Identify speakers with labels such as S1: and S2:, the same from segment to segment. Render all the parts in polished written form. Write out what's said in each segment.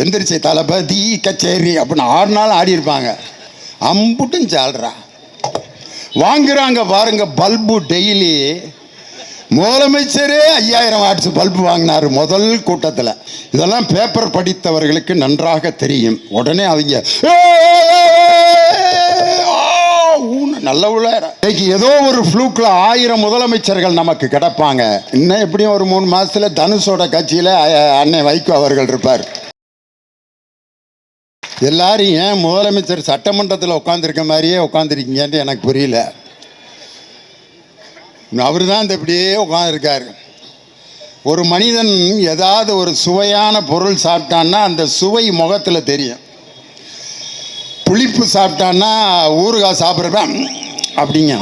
S1: எந்திரிச்சு தளபதி கச்சேரி அப்படின்னு ஆடினாலும் ஆடி இருப்பாங்க. அம்புட்டும் சால்றா வாங்குறாங்க பாருங்க. பல்பு டெய்லி முதலமைச்சரே 5000 வாட்ஸ் பல்பு வாங்கினார் முதல் கூட்டத்தில். இதெல்லாம் பேப்பர் படித்தவர்களுக்கு நன்றாக தெரியும். உடனே அவங்க நல்ல உள்ள ஏதோ ஒரு ஃப்ளூக்ல 1000 முதலமைச்சர்கள் நமக்கு கிடப்பாங்க. இன்னும் எப்படியும் ஒரு 3 மாசத்துல தனுஷோட கட்சியில அன்னை வைகோ அவர்கள் இருப்பார். எல்லாரும் ஏன் முதலமைச்சர் சட்டமன்றத்தில் உட்காந்துருக்க மாதிரியே உட்காந்துருக்கீங்கன்ட்டு எனக்கு புரியல. அவர் தான் இந்த இப்படியே உட்காந்துருக்காரு. ஒரு மனிதன் ஏதாவது ஒரு சுவையான பொருள் சாப்பிட்டான்னா அந்த சுவை முகத்தில் தெரியும். புளிப்பு சாப்பிட்டான்னா ஊறுகாய் சாப்பிட்றப்ப அப்படிங்க.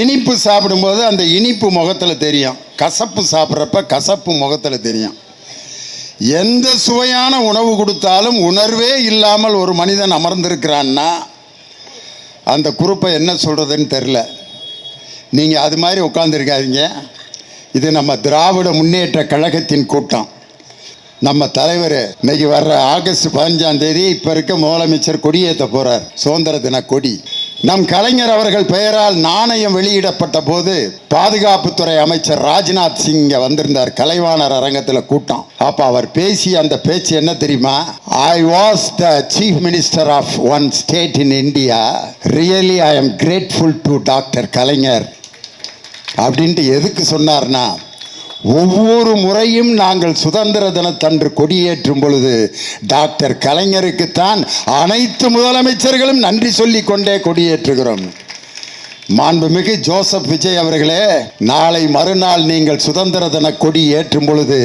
S1: இனிப்பு சாப்பிடும்போது அந்த இனிப்பு முகத்தில் தெரியும். கசப்பு சாப்பிட்றப்ப கசப்பு முகத்தில் தெரியும். எந்த சுவையான உணவு கொடுத்தாலும் உணர்வே இல்லாமல் ஒரு மனிதன் அமர்ந்திருக்கிறான்னா அந்த குரூப்பை என்ன சொல்கிறதுன்னு தெரில. நீங்கள் அது மாதிரி உட்காந்துருக்காதீங்க. இது நம்ம திராவிட முன்னேற்ற கழகத்தின் கூட்டம். நம்ம தலைவர் இன்னைக்கு வர்ற ஆகஸ்ட் 15ஆம் தேதி இப்போ இருக்க முதலமைச்சர் கொடியேற்ற போகிறார். சுதந்திர தின கொடி. நம் கலைஞர் அவர்கள் பெயரால் நாணயம் வெளியிடப்பட்ட போது பாதுகாப்புத்துறை அமைச்சர் ராஜ்நாத் சிங் இங்கே வந்திருந்தார். கலைவாணர் அரங்கத்தில் கூட்டம். அப்போ அவர் பேசிய அந்த பேச்சு என்ன தெரியுமா? I was the chief minister of one state in India. Really I am grateful to doctor Kalaignar அப்படின்ட்டு எதுக்கு சொன்னார்னா, ஒவ்வொரு முறையும் நாங்கள் சுதந்திர தினத்தன்று கொடியேற்றும் பொழுது டாக்டர் கலைஞருக்குத்தான் அனைத்து முதலமைச்சர்களும் நன்றி சொல்லி கொண்டே கொடியேற்றுகிறோம். மாண்புமிகு ஜோசப் விஜய் அவர்களே, நாளை மறுநாள் நீங்கள் சுதந்திர தின கொடி ஏற்றும் பொழுது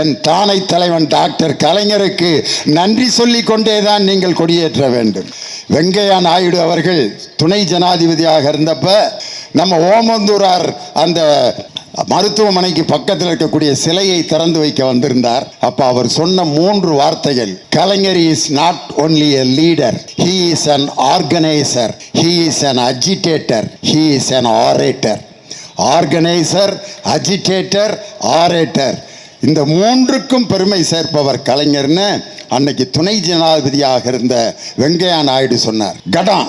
S1: என் தானை தலைவன் டாக்டர் கலைஞருக்கு நன்றி சொல்லி கொண்டேதான் நீங்கள் கொடியேற்ற வேண்டும். வெங்கையா நாயுடு அவர்கள் துணை ஜனாதிபதியாக இருந்தப்ப நம்ம ஓமந்தூரார் அந்த மருத்துவமனைக்கு பக்கத்தில் இருக்கக்கூடிய சிலையை திறந்து வைக்க வந்திருந்தார். அப்போ அவர் சொன்ன 3 வார்த்தைகள். Kalaignar is not only a leader, he is an organiser, he is an agitator, he is an orator. Organiser, agitator, orator, இந்த 3க்கும் பெருமை சேர்ப்பவர் கலைஞர்னு அன்னைக்கு துணை ஜனாதிபதியாக இருந்த வெங்கையா நாயுடு சொன்னார். கடம்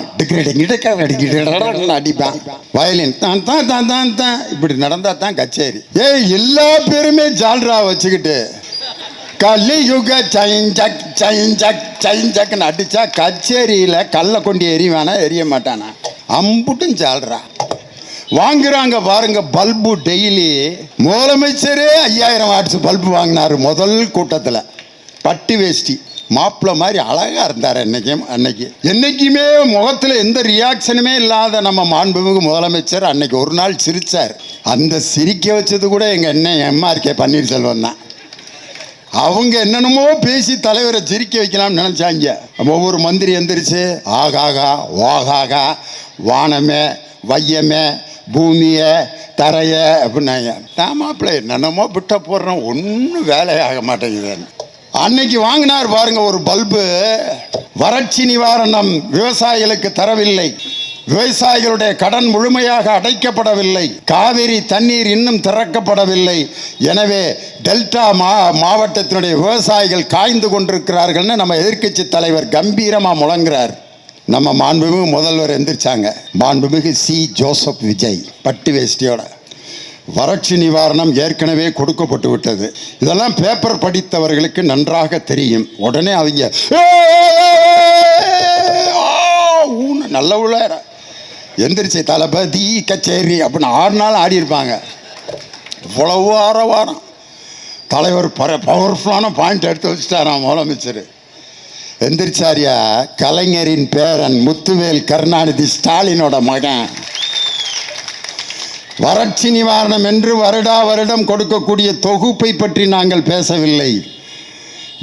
S1: அடிப்பான், வயலின் தான் தான் தான் தான் தான் இப்படி நடந்தா தான் கச்சேரி. எல்லா பேருமே ஜால்ரா வச்சுக்கிட்டு கலியுக சைஞ்சக் சைஞ்சக் சைஞ்சக்னு அடிச்சா கச்சேரியில் கல்லை கொண்டு எறிவானா எரிய மாட்டானா? அம்புட்டும் ஜால்ரா வாங்குறாங்க பாருங்க. பல்பு டெய்லி முதலமைச்சரே 5000 வாட்ஸ் பல்பு வாங்கினார் முதல் கூட்டத்தில். பட்டு வேஷ்டி மாப்பிள்ளை மாதிரி அழகாக இருந்தார். என்னைக்குமே முகத்தில் எந்த ரியாக்ஷனுமே இல்லாத நம்ம மாண்புமிகு முதலமைச்சர் அன்னைக்கு ஒரு நாள் சிரித்தார். அந்த சிரிக்க வச்சது கூட எங்கள் எம்ஆர்கே பன்னீர்செல்வம் தான். அவங்க என்னென்னமோ பேசி தலைவரை சிரிக்க வைக்கலாம்னு நினச்சாங்க. ஒவ்வொரு மந்திரி எந்திரிச்சு ஆகாகா வாகாகா வானமே வையமே பூமியை தரைய அப்படின்னாங்க. நான் மாப்பிள்ளை என்னென்னமோ விட்ட போடுறோம், ஒன்றும் வேலையாக மாட்டேங்குதுன்னு. அன்னைக்கு வாங்கினார் பாருங்க ஒரு பல்பு. வறட்சி நிவாரணம் விவசாயிகளுக்கு தரவில்லை, விவசாயிகளுடைய கடன் முழுமையாக அடைக்கப்படவில்லை, காவிரி தண்ணீர் இன்னும் திறக்கப்படவில்லை, எனவே டெல்டா மாவட்டத்தினுடைய விவசாயிகள் காய்ந்து கொண்டிருக்கிறார்கள்னு நம்ம எதிர்க்கட்சி தலைவர் கம்பீரமாக முழங்குறார். நம்ம மாண்புமிகு முதல்வர் எந்திரிச்சாங்க. மாண்புமிகு சி ஜோசப் விஜய் பட்டு வேஷ்டியோட. வறட்சி நிவாரணம் ஏற்கனவே கொடுக்கப்பட்டு விட்டது. இதெல்லாம் பேப்பர் படித்தவர்களுக்கு நன்றாக தெரியும். உடனே அவங்க நல்ல உள்ள எந்திரிச்சு தளபதி கச்சேரி அப்படின்னு ஆடினாலும் ஆடி இருப்பாங்க. இவ்வளவு வாரம் தலைவர் பவர்ஃபுல்லான பாயிண்ட் எடுத்து வச்சுட்டாராம் முதலமைச்சர். எந்திரிச்சாரியா கலைஞரின் பேரன் முத்துவேல் கருணாநிதி ஸ்டாலினோட மகன். வறட்சி நிவாரணம் என்று வருடா வருடம் கொடுக்கக்கூடிய தொகுப்பை பற்றி நாங்கள் பேசவில்லை.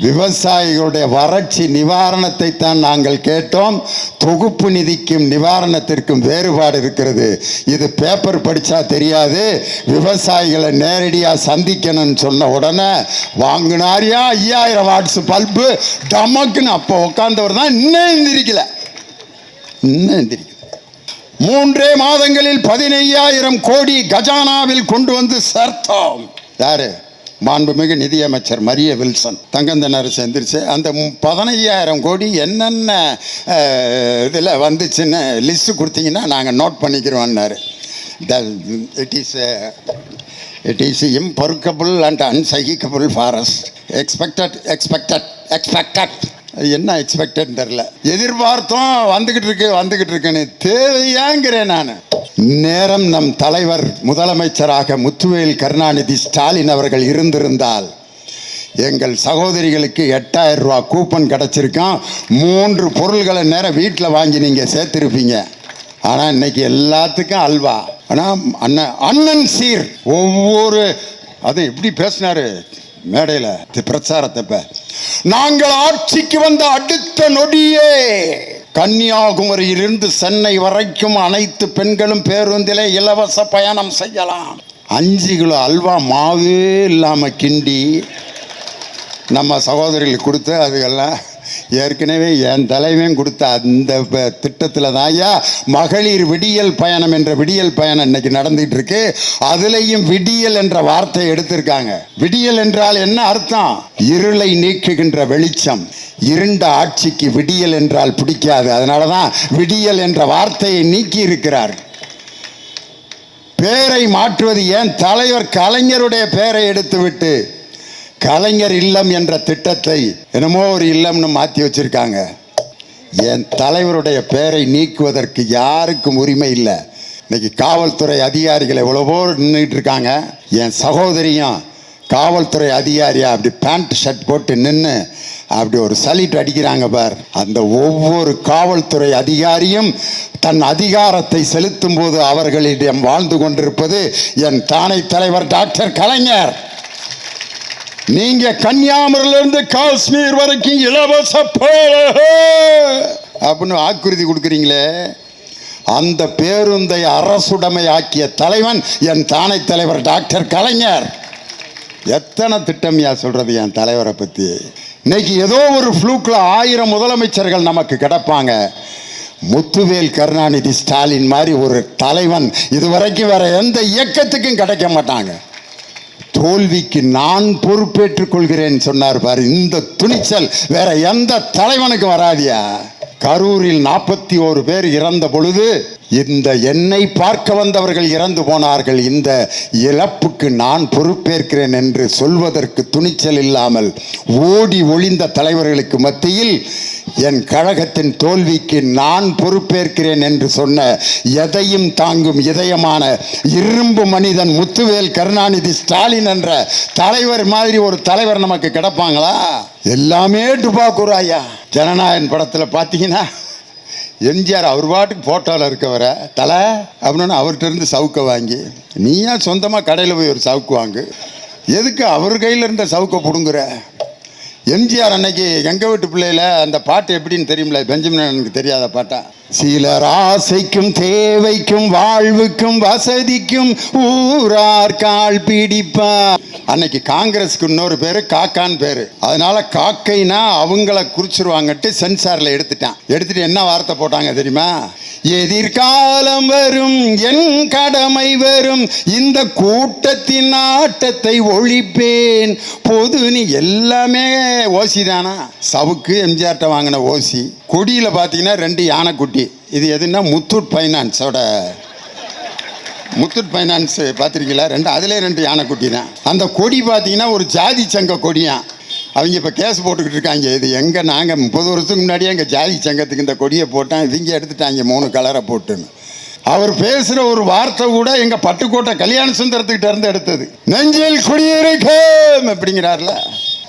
S1: விவசாயிகளுடைய வறட்சி நிவாரணத்தை தான் நாங்கள் கேட்டோம். தொகுப்பு நிதிக்கும் நிவாரணத்திற்கும் வேறுபாடு இருக்கிறது. இது பேப்பர் படித்தா தெரியாது, விவசாயிகளை நேரடியாக சந்திக்கணும்னு சொன்ன உடனே வாங்கினாரியா 5000 வாட்ஸ் பல்பு டமக்குன்னு. அப்போ உட்காந்தவர் தான் இன்னும் எந்திரிக்கல. 3 மாதங்களில் 15000 கோடி கஜானாவில் கொண்டு வந்து சேர்த்தோம். யாரு? மாண்புமிகு நிதியமைச்சர் மரிய வில்சன் தங்கந்தனரசு எந்திரிச்சு அந்த 15,000 கோடி என்னென்ன இதில் வந்துச்சுன்னு லிஸ்ட்டு கொடுத்தீங்கன்னா நாங்கள் note பண்ணிக்கிறோம்னாரு. It is imperishable and unsahicable forest. Expected. என்ன எக்ஸ்பெக்டட்னு தெரில. எதிர்பார்த்தோம் வந்துக்கிட்டு இருக்குன்னு தேவையாங்கிறேன் நான். நேரம் நம் தலைவர் முதலமைச்சராக முத்துவேல் கருணாநிதி ஸ்டாலின் அவர்கள் இருந்திருந்தால் எங்கள் சகோதரிகளுக்கு 8,000 ரூபா கூப்பன் கிடச்சிருக்கான். 3 பொருள்களை நேரம் வீட்டில் வாங்கி நீங்கள் சேர்த்துருப்பீங்க. ஆனால் இன்னைக்கு எல்லாத்துக்கும் அல்வா. ஆனால் அண்ணன் சீர் ஒவ்வொரு அது எப்படி பேசினாரு மேடையில் பிரச்சாரத்தை. நாங்கள் ஆட்சிக்கு வந்த அடுத்த நொடியே கன்னியாகுமரியிலிருந்து சென்னை வரைக்கும் அனைத்து பெண்களும் பேருந்திலே இலவச பயணம் செய்யலாம். 5 கிலோ அல்வா மாவே இல்லாமல் கிண்டி நம்ம சகோதரிகளுக்கு கொடுத்து அதுக்கெல்லாம் ஏற்கனவே என் தலைவன் கொடுத்த அந்த திட்டத்தில் தான் ஐயா மகளிர் விடியல் பயணம் என்ற விடியல் பயணம் இன்னைக்கு நடந்துகிட்டு இருக்கு. அதுலேயும் விடியல் என்ற வார்த்தை எடுத்திருக்காங்க. விடியல் என்றால் என்ன அர்த்தம்? இருளை நீக்குகின்ற வெளிச்சம். இருண்ட ஆட்சிக்கு விடியல் என்றால் பிடிக்காது. அதனால தான் விடியல் என்ற வார்த்தையை நீக்கி இருக்கிறார். பேரை மாற்றுவது ஏன்? தலைவர் கலைஞருடைய பேரை எடுத்துவிட்டு கலைஞர் இல்லம் என்ற திட்டத்தை என்னமோ ஒரு இல்லம்னு மாற்றி வச்சிருக்காங்க. என் தலைவருடைய பெயரை நீக்குவதற்கு யாருக்கும் உரிமை இல்லை. இன்னைக்கு காவல்துறை அதிகாரிகள் எவ்வளவோ நின்றுட்டு இருக்காங்க. என் சகோதரியும் காவல்துறை அதிகாரியா அப்படி பேண்ட் ஷர்ட் போட்டு நின்று அப்படி ஒரு சல்யூட் அடிக்கிறாங்க பார். அந்த ஒவ்வொரு காவல்துறை அதிகாரியும் தன் அதிகாரத்தை செலுத்தும் போது அவர்களிடம் வாழ்ந்து கொண்டிருப்பது என் தானை தலைவர் டாக்டர் கலைஞர். நீங்க கன்னியாகுமரியிலிருந்து காஷ்மீர் வரைக்கும் இலவச அப்படின்னு வாக்குறுதி கொடுக்குறீங்களே, அந்த பேருந்தை அரசுடைமை ஆக்கிய தலைவன் என் தானை தலைவர் டாக்டர் கலைஞர். எத்தனை திட்டம்யா சொல்றது என் தலைவரை பத்தி. இன்னைக்கு ஏதோ ஒரு ஃப்ளூக்ல 1000 முதலமைச்சர்கள் நமக்கு கிடப்பாங்க. முத்துவேல் கருணாநிதி ஸ்டாலின் மாதிரி ஒரு தலைவன் இதுவரைக்கும் வேற எந்த இயக்கத்துக்கும் கிடைக்க மாட்டாங்க. தோல்விக்கு நான் பொறுப்பேற்றுக் கொள்கிறேன் சொன்னார் பாரு. இந்த துணிச்சல் வேற எந்த தலைவனுக்கு வராதியா. கரூரில் 41 பேர் இறந்த பொழுது இந்த என்னை பார்க்க வந்தவர்கள் இறந்து போனார்கள், இந்த இழப்புக்கு நான் பொறுப்பேற்கிறேன் என்று சொல்வதற்கு துணிச்சல் இல்லாமல் ஓடி ஒளிந்த தலைவர்களுக்கு மத்தியில் என் கழகத்தின் தோல்விக்கு நான் பொறுப்பேற்கிறேன் என்று சொன்ன எதையும் தாங்கும் இதயமான இரும்பு மனிதன் முத்துவேல் கருணாநிதி ஸ்டாலின் என்ற தலைவர் மாதிரி ஒரு தலைவர் நமக்கு கிடப்பாங்களா? எல்லாமே டுபாக்கூராயா. ஜனநாயகன் படத்தில் பார்த்தீங்கன்னா எம்ஜிஆர் அவர் பாட்டுக்கு போட்டோவில் இருக்கவரை தலை அப்படின்னு அவர்கிட்ட இருந்து சவுக்கை வாங்கி, நீயா சொந்தமாக கடையில் போய் ஒரு சவுக்கு வாங்கு, எதுக்கு அவர் கையில் இருந்த சவுக்கை பிடுங்குற? எம்ஜிஆர் அன்னைக்கு எங்கள் வீட்டு பிள்ளையில அந்த பாட்டு எப்படின்னு தெரியுமில்ல, பெஞ்சமின் எனக்கு தெரியாத பாட்டா. சிலர் ஆசைக்கும் தேவைக்கும் வாழ்வுக்கும் வசதிக்கும் ஊரார் கால் பிடிப்பா. அன்னைக்கு காங்கிரஸுக்கு இன்னொரு பேரு காக்கான்னு பேரு. அதனால காக்கைனா அவங்கள குறிச்சிருவாங்கட்டு சென்சார்ல எடுத்துட்டு என்ன வார்த்தை போட்டாங்க தெரியுமா? எதிர்காலம் வரும் என் கடமை வரும் இந்த கூட்டத்தின் ஆட்டத்தை ஒழிப்பேன் பொது. நீ எல்லாமே ஓசி தானா? சவுக்கு எம்ஜிஆர்ட்ட வாங்கின ஓசி. கொடியில் பார்த்தீங்கன்னா 2 யானைக்குட்டி. இது எதுன்னா முத்தூட் ஃபைனான்ஸோட முத்தூட் ஃபைனான்ஸ் பார்த்துருக்கீங்களா? அதிலே 2 யானைக்குட்டி தான். அந்த கொடி பார்த்தீங்கன்னா ஒரு ஜாதி சங்க கொடியான். அவங்க இப்போ கேஸ் போட்டுக்கிட்டு இருக்காங்க. இது எங்கே நாங்கள் 30 வருஷத்துக்கு முன்னாடியே எங்கள் ஜாதி சங்கத்துக்கு இந்த கொடியை போட்டான், இவங்க எடுத்துட்டாங்க 3 கலரை போட்டுன்னு. அவர் பேசுகிற ஒரு வார்த்தை கூட எங்கள் பட்டுக்கோட்டை கல்யாண சுந்தரத்துக்கிட்ட இருந்து எடுத்தது. நெஞ்சில் குடியிருக்கும் அப்படிங்கிறார்ல,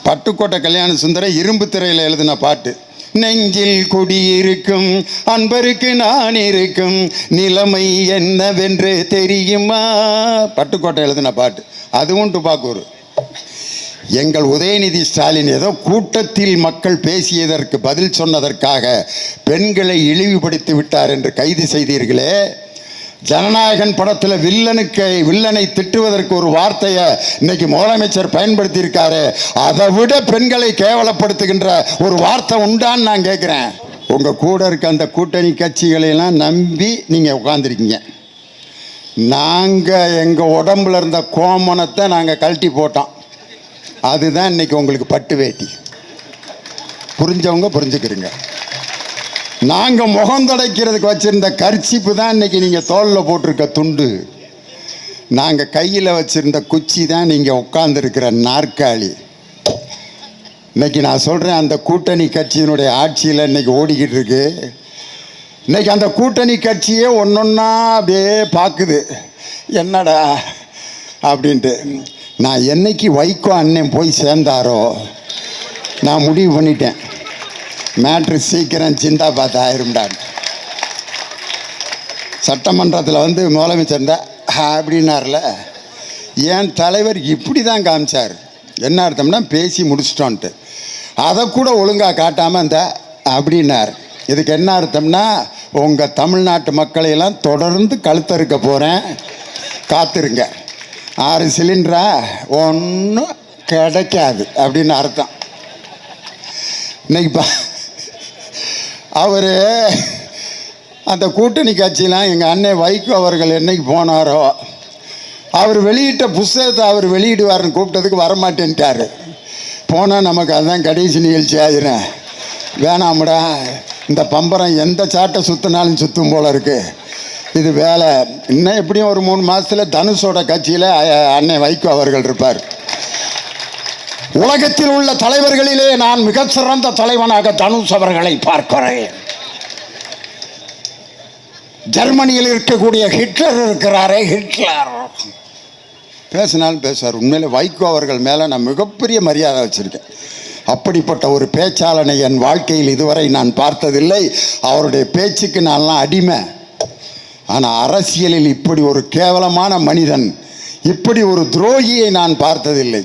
S1: பட்டுக்கோட்டை கல்யாண சுந்தரம் இரும்பு திரையில் எழுதின பாட்டு. நெஞ்சில் குடியிருக்கும் அன்பருக்கு நான் இருக்கும் நிலைமை என்னவென்று தெரியுமா, பட்டுக்கோட்டை எழுதின பாட்டு. அதுவும் டுபாக்கூர். எங்கள் உதயநிதி ஸ்டாலின் ஏதோ கூட்டத்தில் மக்கள் பேசியதற்கு பதில் சொன்னதற்காக பெண்களை இழிவுபடுத்தி விட்டார் என்று கைது செய்தீர்களே. ஜனநாயகன் படத்தில் வில்லனை திட்டுவதற்கு ஒரு வார்த்தையை இன்னைக்கு முதலமைச்சர் பயன்படுத்தி இருக்காரு. அதை விட பெண்களை கேவலப்படுத்துகின்ற ஒரு வார்த்தை உண்டான்னு நான் கேட்குறேன். உங்கள் கூட இருக்க அந்த கூட்டணி கட்சிகளையெல்லாம் நம்பி நீங்கள் உட்காந்துருக்கீங்க. நாங்கள் எங்கள் உடம்புல இருந்த கோமணத்தை நாங்கள் கழட்டி போட்டோம். அதுதான் இன்னைக்கு உங்களுக்கு பட்டு வேட்டி. புரிஞ்சவங்க புரிஞ்சுக்கிறீங்க. நாங்கள் முகம் துடைக்கிறதுக்கு வச்சுருந்த கர்ச்சிப்பு தான் இன்னைக்கு நீங்கள் தோளில் போட்டிருக்க துண்டு. நாங்கள் கையில் வச்சுருந்த குச்சி தான் நீங்கள் உட்காந்துருக்கிற நாற்காலி. இன்னைக்கு நான் சொல்கிறேன், அந்த கூட்டணி கட்சியினுடைய ஆட்சியில் இன்னைக்கு ஓடிக்கிட்டு இருக்கு. இன்னைக்கு அந்த கூட்டணி கட்சியே ஒன்றொன்னா அப்படியே பார்க்குது, என்னடா அப்படின்ட்டு. நான் என்னைக்கு வைகோ அண்ணன் போய் சேர்ந்தாரோ நான் முடிவு பண்ணிட்டேன், மேட்ரு சீக்கிரம் சிந்தாபாத் ஆயிரும்டான். சட்டமன்றத்தில் வந்து முதலமைச்சர் அப்படின்னார்ல, என் தலைவர் இப்படி தான் காமிச்சார். என்ன அர்த்தம்னா பேசி முடிச்சிட்டோன்ட்டு. அதை கூட ஒழுங்காக காட்டாமல் இந்த அப்படின்னார். இதுக்கு என்ன அர்த்தம்னா, உங்கள் தமிழ்நாட்டு மக்களையெல்லாம் தொடர்ந்து கழுத்தறுக்க போகிறேன், காத்திருங்க. 6 சிலிண்டரா ஒன்றும் கிடைக்காது அப்படின்னு அர்த்தம். இன்னைக்கு அவர் அந்த கூட்டணி கட்சியெலாம் எங்கள் அண்ணன் வைகோ அவர்கள் என்னைக்கு போனாரோ, அவர் வெளியிட்ட புஸ்தகத்தை அவர் வெளியிடுவார்னு கூப்பிட்டதுக்கு வரமாட்டேன்ட்டார். போனால் நமக்கு அதுதான் கடைசி நிகழ்ச்சி ஆயிரும், வேணாம்டா இந்த பம்பரம் எந்த சாட்டை சுற்றினாலும் சுற்றும் போல இருக்குது, இது வேலை. இன்னும் எப்படியும் ஒரு 3 மாதத்தில் தனுஷோட கட்சியில் அண்ணன் வைகோ அவர்கள் இருப்பார். உலகத்தில் உள்ள தலைவர்களிலே நான் மிகச்சிறந்த தலைவனாக தனுஷ் அவர்களை பார்க்கிறேன். ஜெர்மனியில் இருக்கக்கூடிய ஹிட்லர் இருக்கிறாரே, ஹிட்லர் பேசினாலும் பேசுவார். உண்மையிலே வைகோ அவர்கள் மேலே நான் மிகப்பெரிய மரியாதை வச்சுருக்கேன். அப்படிப்பட்ட ஒரு பேச்சாளனை என் வாழ்க்கையில் இதுவரை நான் பார்த்ததில்லை. அவருடைய பேச்சுக்கு நான்லாம் அடிமை. ஆனால் அரசியலில் இப்படி ஒரு கேவலமான மனிதன், இப்படி ஒரு துரோகியை நான் பார்த்ததில்லை.